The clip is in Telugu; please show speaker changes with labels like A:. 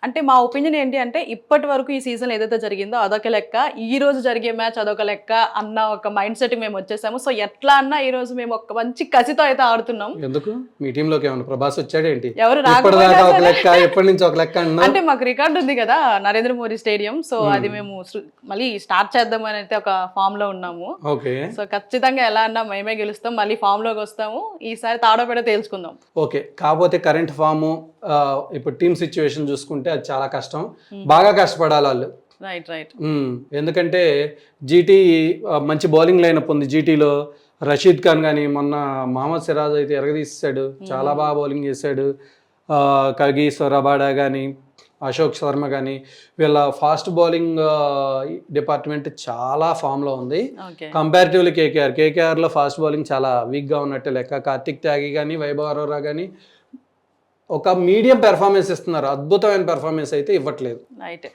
A: అంటే మా ఒపీనియన్ ఏంటి అంటే ఇప్పటి వరకు ఈ సీజన్ ఏదైతే జరిగిందో అదొక లెక్క, ఈ రోజు జరిగే మ్యాచ్ అదొక లెక్క అన్న ఒక మైండ్ సెట్ మేము వచ్చేసాము. సో ఎట్లా అన్నా ఈ రోజు మేము ఒక మంచి కసితో అయితే ఆడుతున్నాం.
B: ఎందుకు మీ టీంలోకి ఏమన్నా ప్రభాస్ వచ్చాడేంటి?
A: ఎవరు
B: ఇప్పటిదాకా
A: రాకపోయినా
B: ఒక
A: సరే
B: లెక్క, ఎప్పటి నుంచి ఒక లెక్క అన్నా.
A: అంటే మాకు రికార్డు ఉంది కదా నరేంద్ర మోడీ స్టేడియం. సో అది మేము మళ్ళీ స్టార్ట్ చేద్దామని అయితే ఒక ఫామ్ లో ఉన్నాము.
B: ఓకే
A: సో ఖచ్చితంగా ఎలా అన్నా మేమే గెలుస్తాం, మళ్ళీ ఫామ్ లోకి వస్తాము. ఈసారి తాడోపేడ తేల్చుకుందాం.
B: ఓకే. కాకపోతే కరెంట్ ఫాము ఇప్పుడు టీమ్ సిచ్యువేషన్ చూసుకుంటే అది చాలా కష్టం, బాగా కష్టపడాలి వాళ్ళు.
A: Right right.
B: ఎందుకంటే జీటీ మంచి బౌలింగ్ లైనప్ ఉంది. జీటీలో రషీద్ ఖాన్ కానీ మొన్న మహమ్మద్ సిరాజ్ అయితే ఎరగదీసాడు, చాలా బాగా బౌలింగ్ చేశాడు. కగీస్ రబాడా కానీ అశోక్ శర్మ కానీ వీళ్ళ ఫాస్ట్ బౌలింగ్ డిపార్ట్మెంట్ చాలా ఫామ్లో ఉంది.
A: ఓకే.
B: కంపారిటివ్లీ కేకేఆర్లో ఫాస్ట్ బౌలింగ్ చాలా వీక్గా ఉన్నట్టే లెక్క. కార్తిక్ త్యాగి కానీ వైభవ్ అరోరా కానీ ఒక మీడియం పెర్ఫార్మెన్స్ ఇస్తున్నారు, అద్భుతమైన పెర్ఫార్మెన్స్ అయితే ఇవ్వట్లేదు.
A: రైట్.